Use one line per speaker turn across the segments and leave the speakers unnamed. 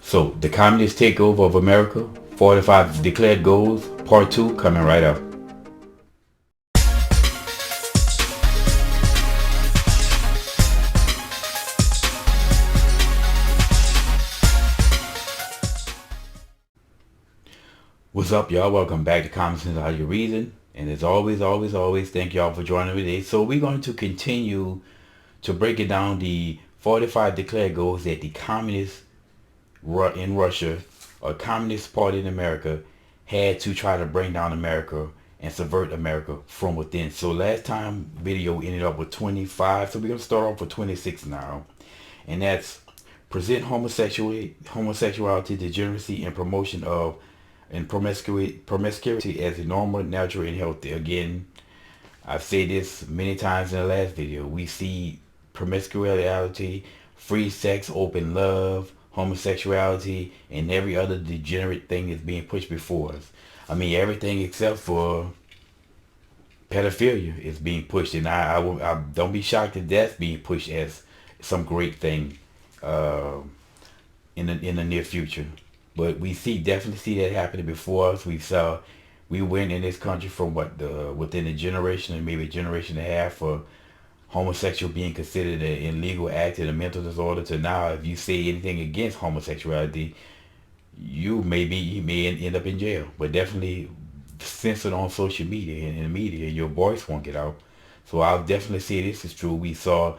So, the communist takeover of America, 45 declared goals, part 2 coming right up. What's up, y'all? Welcome back to Common Sense How You Reason. And as always, thank y'all for joining me today. So we're going to continue to break it down the 45 declared goals that the communists in Russia, or Communist Party in America, had to try to bring down America and subvert America from within. So last time video ended up with 25. So we're going to start off with 26 now. And that's present homosexuality, degeneracy, and promotion of promiscuity as a normal, natural, and healthy. Again, I've said this many times in the last video. We see promiscuity, free sex, open love, homosexuality, and every other degenerate thing is being pushed before us. I mean, everything except for pedophilia is being pushed, and I don't be shocked if that's being pushed as some great thing in the near future. But we definitely see that happening before us. We went in this country from within a generation and maybe a generation and a half for homosexual being considered an illegal act and a mental disorder, to now if you say anything against homosexuality, you may end up in jail. But definitely censored on social media and in the media, and your voice won't get out. So I'll definitely say this is true. We saw,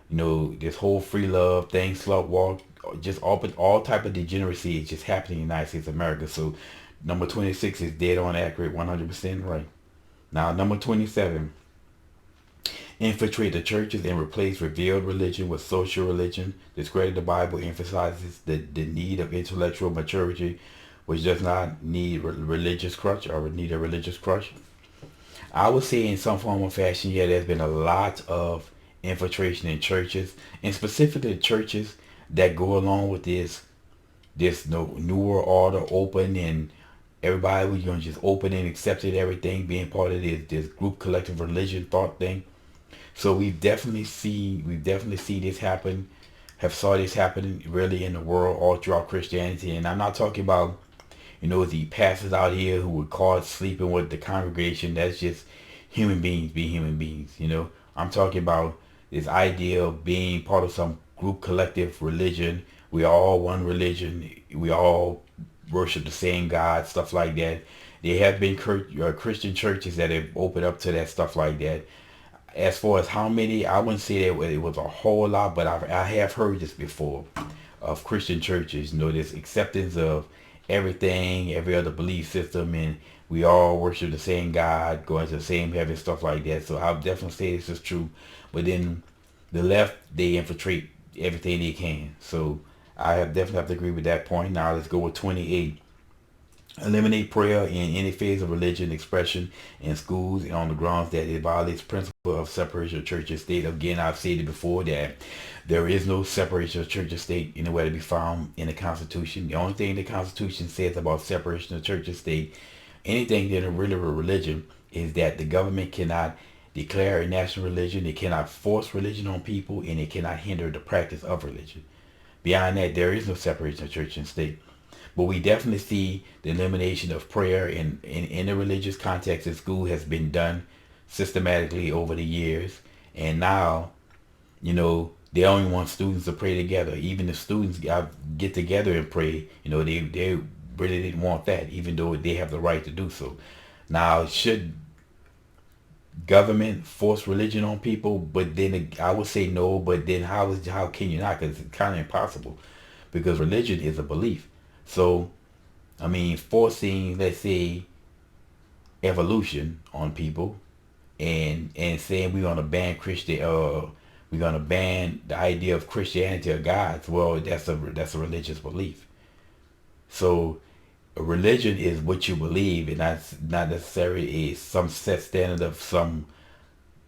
this whole free love thing, slut walk, just all type of degeneracy is just happening in the United States of America. So number 26 is dead on accurate, 100% right. Now number 27, infiltrate the churches and replace revealed religion with social religion. Discredit the Bible emphasizes the need of intellectual maturity, which does not need religious crutch or need a religious crutch. I would say in some form or fashion, yeah, there's been a lot of infiltration in churches, and specifically churches that go along with this new world order, open, and everybody was going to just open and accepted everything, being part of this group collective religion thought thing. So we definitely see this happen, have saw this happening really in the world all throughout Christianity. And I'm not talking about the pastors out here who were caught sleeping with the congregation. That's just human beings being human beings. I'm talking about this idea of being part of some group collective religion. We are all one religion. We all worship the same God, stuff like that. There have been Christian churches that have opened up to that stuff like that. As far as how many, I wouldn't say that it was a whole lot, but I have heard this before of Christian churches, this acceptance of everything, every other belief system, and we all worship the same God, going to the same heaven, stuff like that. So I'll definitely say this is true. But then the left, they infiltrate everything they can. So I definitely have to agree with that point. Now let's go with 28. Eliminate prayer in any phase of religion expression in schools and on the grounds that it violates principle of separation of church and state. Again, I've said it before that there is no separation of church and state anywhere to be found in the Constitution. The only thing the Constitution says about separation of church and state, anything that is really a religion, is that the government cannot declare a national religion, it cannot force religion on people, and it cannot hinder the practice of religion. Beyond that, there is no separation of church and state. But we definitely see the elimination of prayer in the religious context in school has been done systematically over the years. And now, they only want students to pray together. Even the students get together and pray. They really didn't want that, even though they have the right to do so. Now, should government force religion on people? But then I would say no. But then how can you not? Because it's kind of impossible, because religion is a belief. So, I mean, forcing, let's say, evolution on people, and saying we're gonna ban we're gonna ban the idea of Christianity or gods. Well, that's a religious belief. So, a religion is what you believe, and that's not necessarily some set standard of some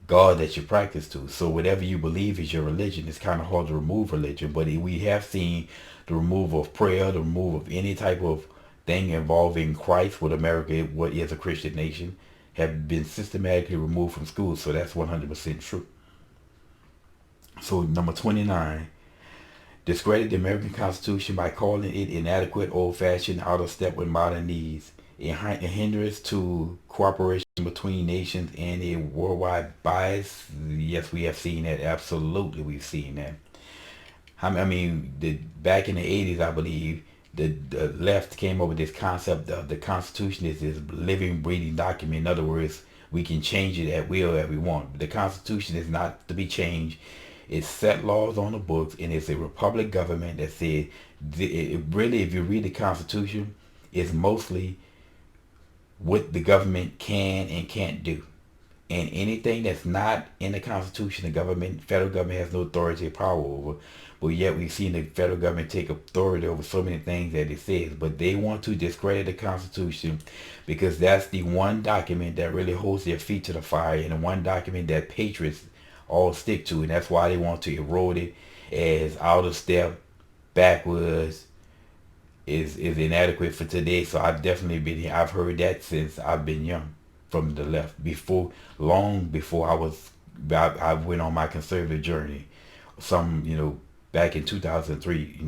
God that you practice to. So whatever you believe is your religion. It's kind of hard to remove religion, but we have seen the removal of prayer, the removal of any type of thing involving Christ, with America, what is a Christian nation, have been systematically removed from schools. So that's 100% true. So number 29, Discredit the American Constitution by calling it inadequate, old-fashioned, out of step with modern needs. A hindrance to cooperation between nations and a worldwide bias. Yes, we have seen that. Absolutely, we've seen that. I mean, back in the 80s, I believe, the left came up with this concept of the Constitution is this living, breathing document. In other words, we can change it at will if we want. The Constitution is not to be changed. It's set laws on the books, and it's a republic government that says, really, if you read the Constitution, it's mostly what the government can and can't do. And anything that's not in the Constitution, the government, federal government has no authority or power over. But yet we've seen the federal government take authority over so many things that it says. But they want to discredit the Constitution because that's the one document that really holds their feet to the fire, and the one document that patriots all stick to. And that's why they want to erode it as out of step, backwards, is inadequate for today. So I've heard that since I've been young, from the left, long before I went on my conservative journey. Back in 2003,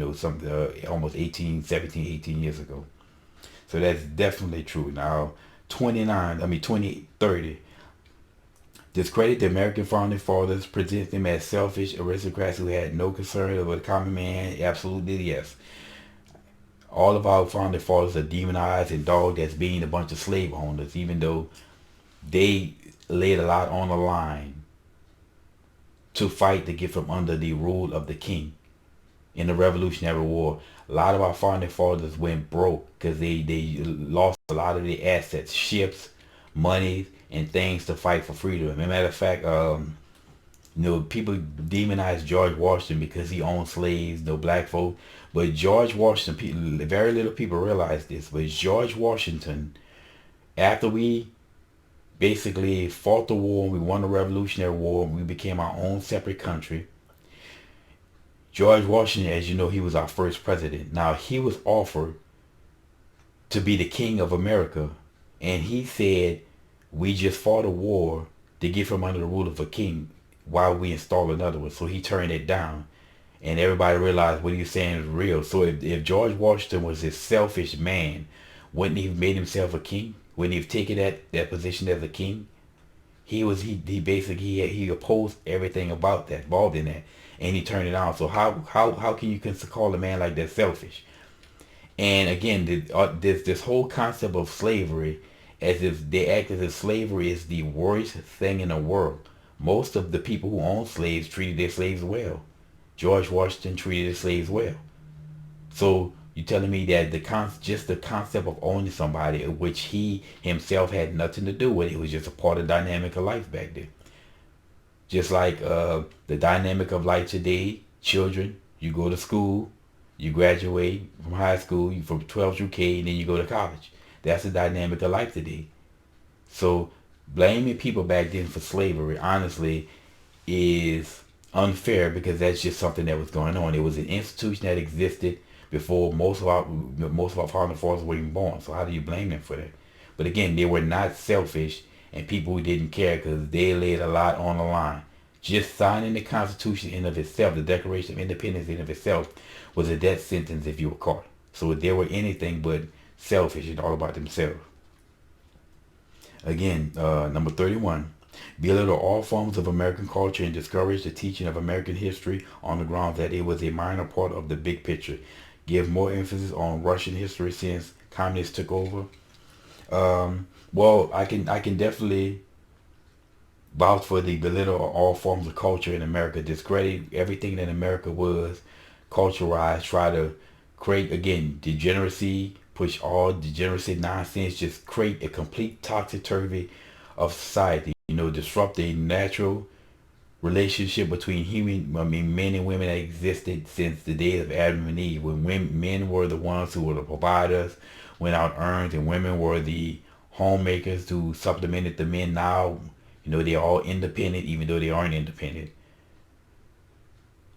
almost 18 years ago. So that's definitely true. Now, 2030, discredit the American founding fathers, present them as selfish aristocrats who had no concern over the common man. Absolutely, yes. All of our founding fathers are demonized and dogged as being a bunch of slave owners, even though they laid a lot on the line to fight to get from under the rule of the king in the Revolutionary War. A lot of our founding fathers went broke because they lost a lot of their assets, ships, money, and things to fight for freedom. As a matter of fact, people demonize George Washington because he owned slaves, no black folk. But George Washington, very little people realize this, but George Washington, after we basically fought the war, we won the Revolutionary War, we became our own separate country. George Washington, as you know, he was our first president. Now, he was offered to be the king of America, and he said, we just fought a war to get from under the rule of a king while we install another one. So he turned it down, and everybody realized what he was saying is real. So if George Washington was this selfish man, wouldn't he have made himself a king? Wouldn't he have taken that position as a king? He opposed everything about that, involved in that, and he turned it down. So how can you call a man like that selfish? And again, this whole concept of slavery, as if they act as if slavery is the worst thing in the world. Most of the people who owned slaves treated their slaves well. George Washington treated his slaves well. So you're telling me that just the concept of owning somebody, which he himself had nothing to do with, it was just a part of the dynamic of life back then. Just like the dynamic of life today, children, you go to school, you graduate from high school, you from 12 through K, and then you go to college. That's the dynamic of life today. So blaming people back then for slavery, honestly, is unfair because that's just something that was going on. It was an institution that existed before most of our founding fathers were even born. So how do you blame them for that? But again, they were not selfish, and people who didn't care because they laid a lot on the line. Just signing the Constitution in of itself, the Declaration of Independence in of itself, was a death sentence if you were caught. So they were anything but selfish and all about themselves. Again, number 31, belittle all forms of American culture and discourage the teaching of American history on the grounds that it was a minor part of the big picture. Give more emphasis on Russian history since communists took over. Well, I can definitely vouch for the belittle all forms of culture in America, discredit everything that America was culturalized, try to create, again, degeneracy, push all degeneracy nonsense, just create a complete topsy-turvy of society, disrupt the natural relationship between men and women that existed since the days of Adam and Eve, when men were the ones who were the providers, went out earned, and women were the homemakers who supplemented the men. Now, they're all independent, even though they aren't independent.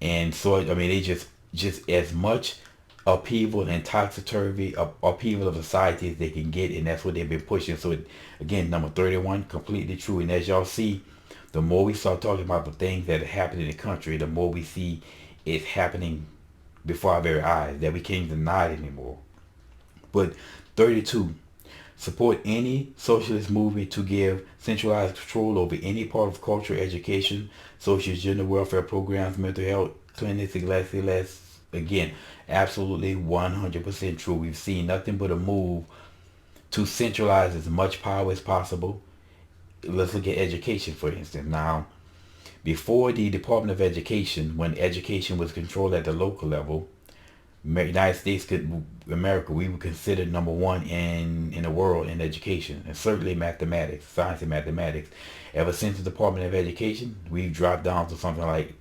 And so, they just as much upheaval and topsy-turvy upheaval of society as they can get, and that's what they've been pushing. So again, number 31, completely true. And as y'all see, the more we start talking about the things that are happening in the country, the more we see it's happening before our very eyes that we can't deny it anymore. But 32, support any socialist movement to give centralized control over any part of culture, education, social gender welfare programs, mental health clinics, less. Again, absolutely 100% true. We've seen nothing but a move to centralize as much power as possible. Let's look at education, for instance. Now, before the Department of Education, when education was controlled at the local level, United States America, we were considered number one in the world in education, and certainly mathematics, science and mathematics. Ever since the Department of Education, we've dropped down to something like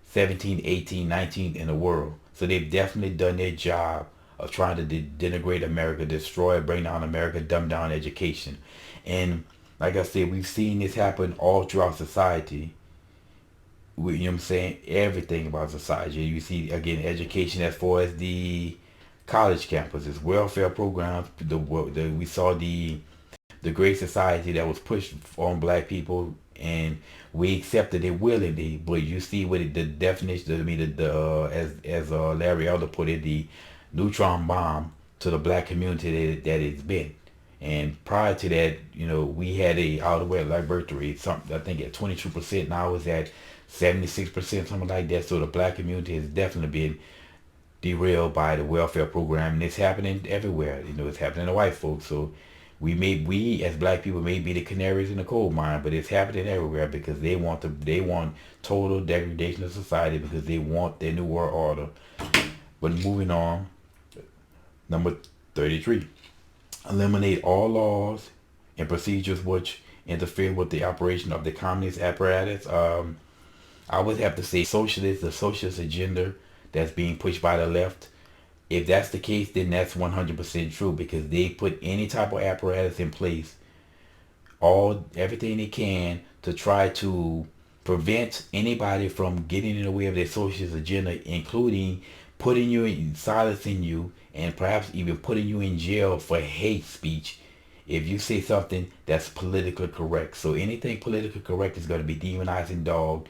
17, 18, 19 in the world. So they've definitely done their job of trying to denigrate America, destroy, bring down America, dumb down education. And like I said, we've seen this happen all throughout society. You know what I'm saying? Everything about society. You see, again, education as far as the college campuses, welfare programs. We saw the Great Society that was pushed on black people, and we accepted it willingly. But you see what the definition, I mean, as Larry Elder put it, the neutron bomb to the black community that it's been. And prior to that, we had a out of wedlock birth rate, something I think at 22%. Now it's at 76%, something like that. So the black community has definitely been derailed by the welfare program, and it's happening everywhere. It's happening to white folks. So we as black people may be the canaries in the coal mine, but it's happening everywhere because they want total degradation of society because they want their new world order. But moving on, number 33. Eliminate all laws and procedures which interfere with the operation of the communist apparatus. I would have to say the socialist agenda that's being pushed by the left. If that's the case, then that's 100% true because they put any type of apparatus in place, everything they can to try to prevent anybody from getting in the way of their socialist agenda, including silencing you, and perhaps even putting you in jail for hate speech if you say something that's politically correct. So anything politically correct is going to be demonized and dogged,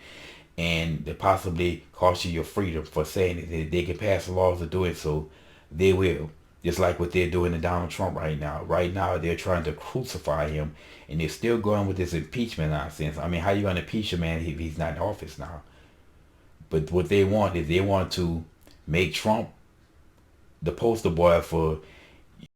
and they possibly cost you your freedom for saying it. If they can pass laws of doing so, they will. Just like what they're doing to Donald Trump right now. Right now, they're trying to crucify him, and they're still going with this impeachment nonsense. I mean, how you going to impeach a man if he's not in office now? But what they want is they want to make Trump the poster boy for,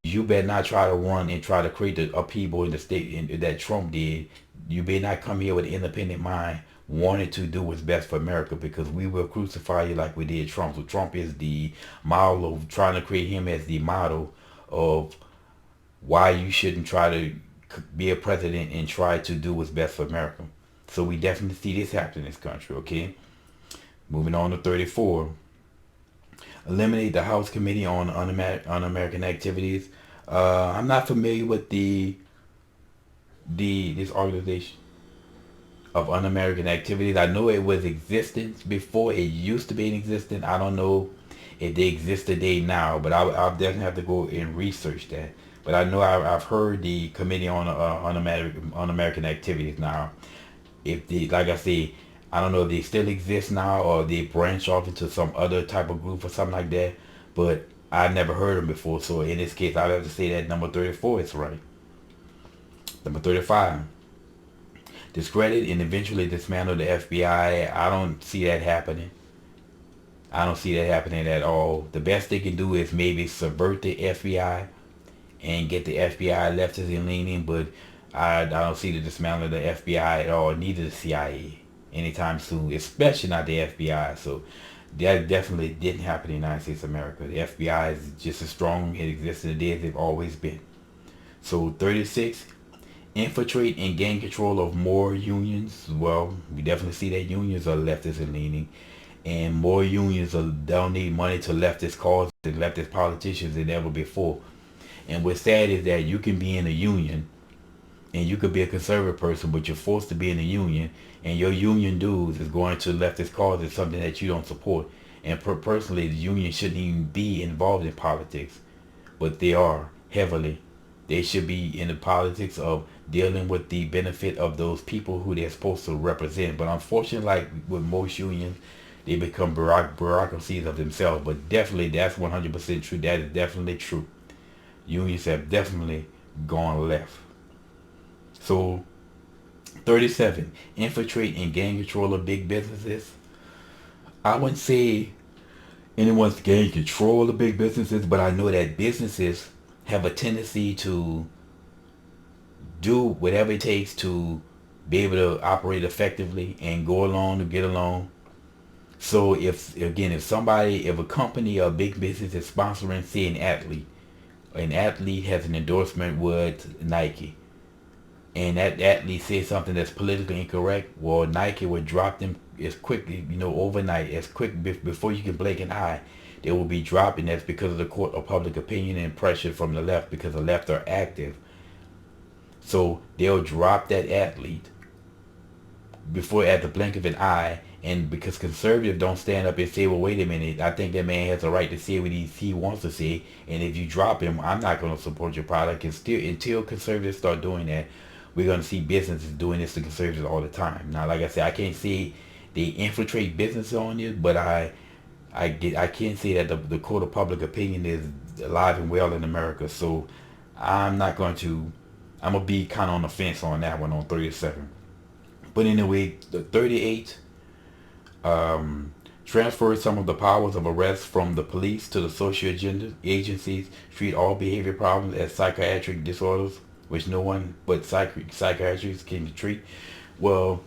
you better not try to run and try to create the upheaval in the state that Trump did. You better not come here with an independent mind wanting to do what's best for America, because we will crucify you like we did Trump. So Trump is the model of trying to create him as the model of why you shouldn't try to be a president and try to do what's best for America. So we definitely see this happen in this country, okay? Moving on to 34. Eliminate the House Committee on Un-American Activities. I'm not familiar with this organization of Un-American Activities. I know it was existence before. It used to be in existence. I don't know if they exist today now, but I'll definitely have to go and research that. But I know I've heard the Committee on Un-American Activities now. Like I say, I don't know if they still exist now or they branch off into some other type of group or something like that, but I've never heard them before. So in this case, I'll have to say that number 34 is right. Number 35. Discredit and eventually dismantle the FBI. I don't see that happening. I don't see that happening at all. The best they can do is maybe subvert the FBI and get the FBI leftist and leaning, but I don't see the dismantling of the FBI at all, neither the CIA anytime soon, especially not the FBI. So that definitely didn't happen in the United States of America. The FBI is just as strong it exists today as they've always been. So 36, infiltrate and gain control of more unions. Well, we definitely see that unions are leftist and leaning, and more unions don't need money to leftist causes and leftist politicians than ever before. And what's sad is that you can be in a union and you could be a conservative person, but you're forced to be in a union, and your union dues is going to leftist causes, something that you don't support. And personally, the union shouldn't even be involved in politics, but they are heavily. They should be in the politics of dealing with the benefit of those people who they're supposed to represent. But unfortunately, like with most unions, they become bureaucracies of themselves. But definitely, that's 100% true. That is definitely true. Unions have definitely gone left. So, 37, infiltrate and gain control of big businesses. I wouldn't say anyone's gained control of big businesses, but I know that businesses have a tendency to do whatever it takes to be able to operate effectively and go along to get along. So if a company or a big business is sponsoring, say, an athlete has an endorsement with Nike, and that athlete says something that's politically incorrect, well, Nike would drop them as quickly, overnight, as quick before you can blink an eye. They will be dropping. That's because of the court of public opinion and pressure from the left, because the left are active. So they'll drop that athlete before at the blink of an eye, and because conservatives don't stand up and say, well, wait a minute, I think that man has a right to say what he wants to say, and if you drop him, I'm not going to support your product. And still, until conservatives start doing that, we're going to see businesses doing this to conservatives all the time. Now, like I said, I can't say they infiltrate business on it, but I can say that the court of public opinion is alive and well in America. So I'm not going to, I'm going to be kind of on the fence on that one on 37. But anyway, the 38, transfer some of the powers of arrest from the police to the social agenda agencies. Treat all behavior problems as psychiatric disorders, which no one but psychiatrists can treat. Well,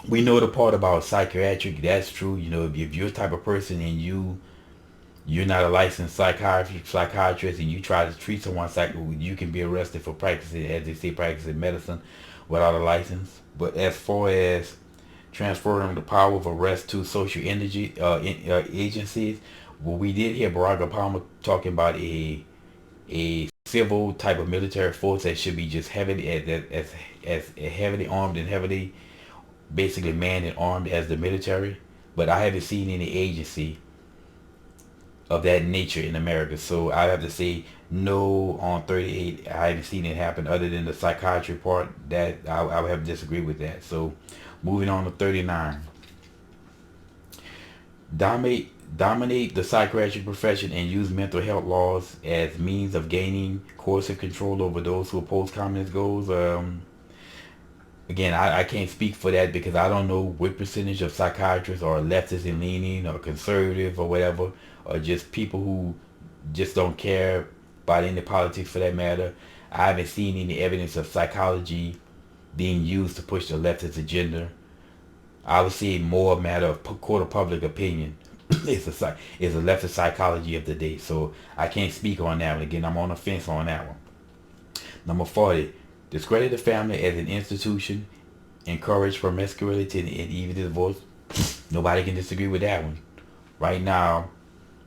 we know the part about psychiatric. That's true. If you're the type of person and you're not a licensed psychiatrist, and you try to treat someone you can be arrested for practicing, as they say, practicing medicine without a license. But as far as transferring the power of arrest to social agencies, well, we did hear Barack Obama talking about a civil type of military force that should be just heavily as heavily armed and heavily basically manned and armed as the military. But I haven't seen any agency of that nature in America. So I have to say no on 38. I haven't seen it happen other than the psychiatry part. That I would have to disagree with that. So moving on to 39. Dominate the psychiatric profession and use mental health laws as means of gaining coercive control over those who oppose communist goals. Again, I can't speak for that because I don't know what percentage of psychiatrists are leftist and leaning or conservative or whatever, or just people who just don't care about any politics for that matter. I haven't seen any evidence of psychology being used to push the leftist agenda. I would say more a matter of court of public opinion. It's a leftist psychology of the day. So I can't speak on that one. Again, I'm on the fence on that one. Number 40. Discredit the family as an institution. Encourage promiscuity and even divorce. Nobody can disagree with that one. Right now,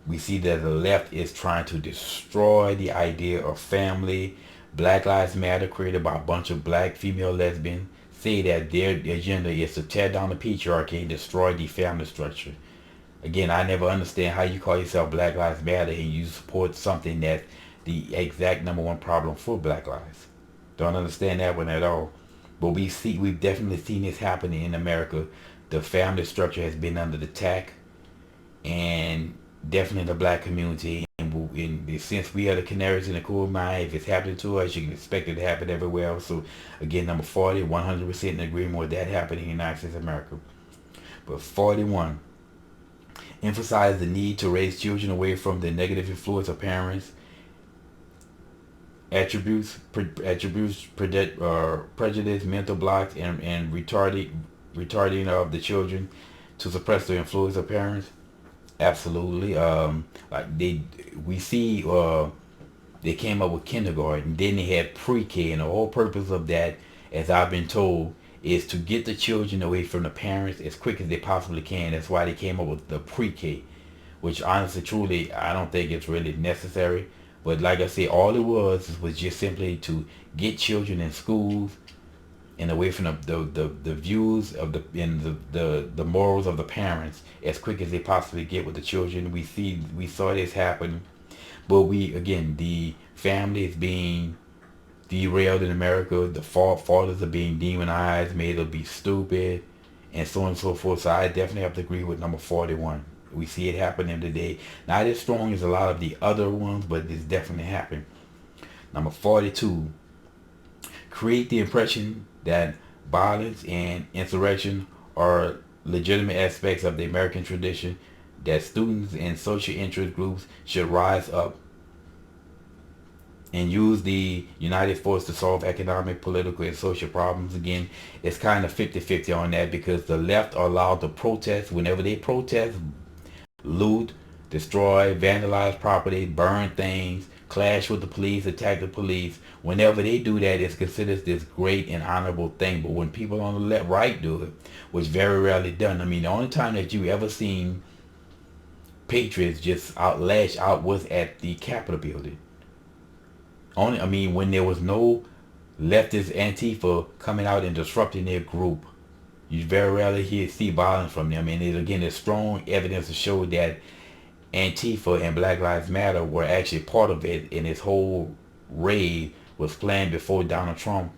we see that the left is trying to destroy the idea of family. Black Lives Matter, created by a bunch of black female lesbians, say that their agenda is to tear down the patriarchy and destroy the family structure. Again, I never understand how you call yourself Black Lives Matter and you support something that's the exact number one problem for Black lives. Don't understand that one at all. But we've definitely seen this happening in America. The family structure has been under attack, and definitely the black community. And since we are the canaries in the coal mine, if it's happening to us, you can expect it to happen everywhere else. So again, number 40, 100% in agreement with that happening in the United States of America. But 41, emphasize the need to raise children away from the negative influence of parents, attributes, prejudice, mental blocks, and retarding of the children to suppress the influence of parents. Absolutely. They came up with kindergarten, then they had pre-K, and the whole purpose of that, as I've been told, is to get the children away from the parents as quick as they possibly can. That's why they came up with the pre-K, which honestly, truly, I don't think it's really necessary. But like I said, all it was just simply to get children in schools and away from the views of the morals of the parents as quick as they possibly get with the children. We saw this happen, but the family is being derailed in America. The fathers are being demonized, made to be stupid, and so on and so forth. So I definitely have to agree with number 41. We see it happening today. Not as strong as a lot of the other ones, but it's definitely happening. Number 42, create the impression that violence and insurrection are legitimate aspects of the American tradition, that students and social interest groups should rise up and use the united force to solve economic, political, and social problems. Again, it's kind of 50-50 on that, because the left are allowed to protest. Whenever they protest, loot, destroy, vandalize property, burn things, clash with the police, attack the police. Whenever they do that, it's considered this great and honorable thing. But when people on the left, right do it, which very rarely done. I mean, the only time that you ever seen patriots just lash out was at the Capitol building. Only, I mean, when there was no leftist Antifa coming out and disrupting their group, you very rarely see violence from them. And again, there's strong evidence to show that Antifa and Black Lives Matter were actually part of it, and this whole raid was planned before Donald Trump.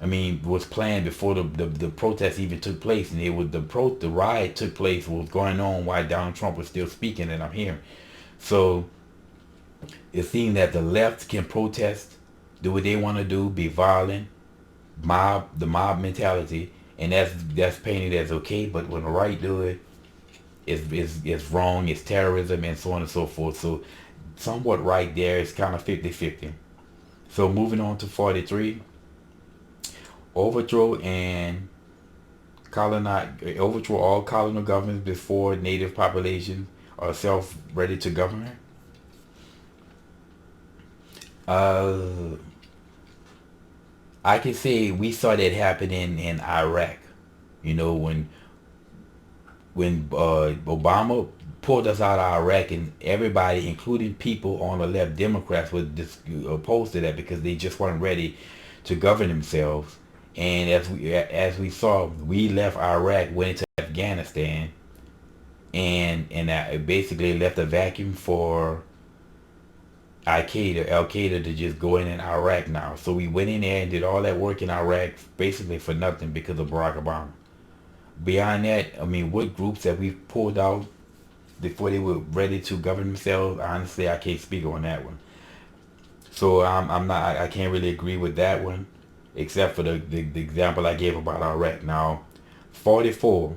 I mean, was planned before the protest even took place, and it was the riot took place, was going on while Donald Trump was still speaking, and I'm hearing. So it seems that the left can protest, do what they want to do, be violent, the mob mentality, and that's painted as okay. But when the right do it, it's wrong, it's terrorism, and so on and so forth. So somewhat right there, it's kind of 50-50. So moving on to 43, overthrow all colonial governments before native populations are self-ready to govern. I can say we saw that happen in Iraq. You know, when Obama pulled us out of Iraq, and everybody, including people on the left, Democrats, were opposed to that because they just weren't ready to govern themselves. And as we saw, we left Iraq, went into Afghanistan, and that basically left a vacuum for Al Qaeda to just go in Iraq now. So we went in there and did all that work in Iraq basically for nothing because of Barack Obama. Beyond that, I mean, what groups that we pulled out before they were ready to govern themselves? Honestly, I can't speak on that one. So I can't really agree with that one, except for the example I gave about Iraq. Now, 44,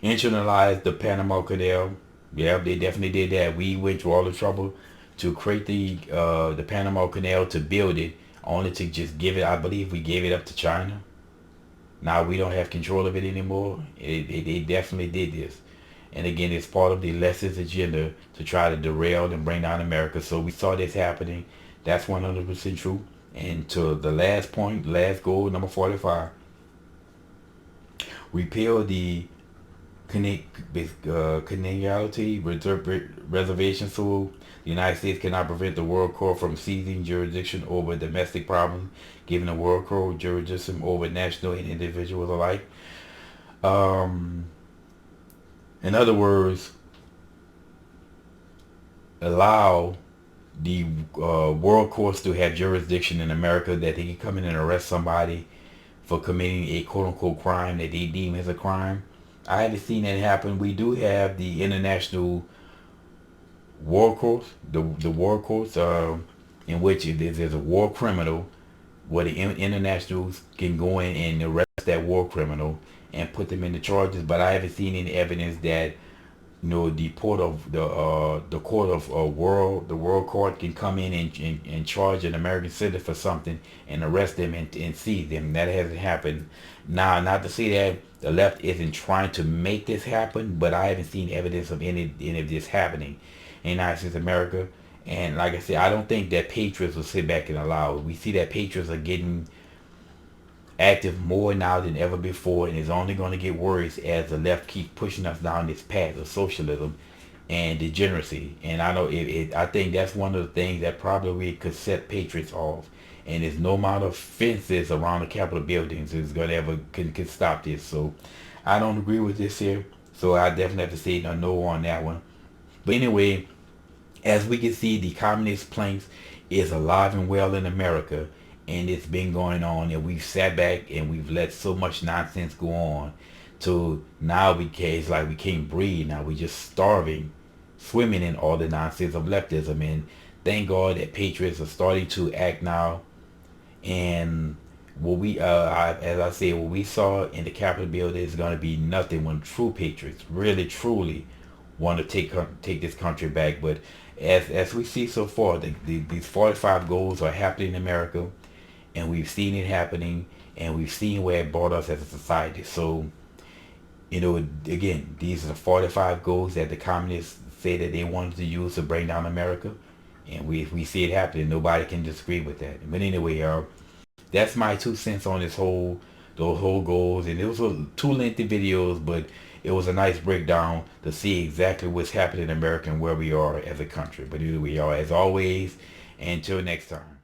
internalize the Panama Canal. Yeah, they definitely did that. We went through all the trouble to create the Panama Canal, to build it, only to just give it. I believe we gave it up to China. Now we don't have control of it anymore. They definitely did this. And again, it's part of the leftist agenda to try to derail and bring down America. So we saw this happening. That's 100% true. And to the last point, last goal, number 45, repeal the coloniality reservation, so the United States cannot prevent the World Court from seizing jurisdiction over domestic problems, giving the World Court jurisdiction over national and individuals alike. In other words, allow the world courts to have jurisdiction in America, that they can come in and arrest somebody for committing a quote-unquote crime that they deem as a crime. I haven't seen that happen. We do have the international war courts, the war courts, in which there's a war criminal, where the internationals can go in and arrest that war criminal and put them into charges. But I haven't seen any evidence that, you know, the court of the world court can come in and charge an American citizen for something and arrest them and seize them. That hasn't happened. Now, not to say that the left isn't trying to make this happen, but I haven't seen evidence of any of this happening in United States of America. And like I said, I don't think that patriots will sit back and allow it. We see that patriots are getting active more now than ever before, and it's only going to get worse as the left keeps pushing us down this path of socialism and degeneracy. And I know I think that's one of the things that probably could set patriots off. And there's no amount of fences around the Capitol buildings is going to ever can stop this. So I don't agree with this here. So I definitely have to say no on that one. But anyway, as we can see, the communist planks is alive and well in America, and it's been going on, and we've sat back and we've let so much nonsense go on to now it's like we can't breathe. Now we just starving, swimming in all the nonsense of leftism. And thank God that patriots are starting to act now. And what we, as I said, what we saw in the Capitol building is going to be nothing when true patriots really, truly want to take this country back. But as we see so far, these 45 goals are happening in America, and we've seen it happening, and we've seen where it brought us as a society. So, again, these are the 45 goals that the communists say that they wanted to use to bring down America, and we see it happening. Nobody can disagree with that. But anyway, that's my 2 cents on those whole goals. And it was two lengthy videos, but it was a nice breakdown to see exactly what's happening in America and where we are as a country. But anyway, y'all, as always, until next time.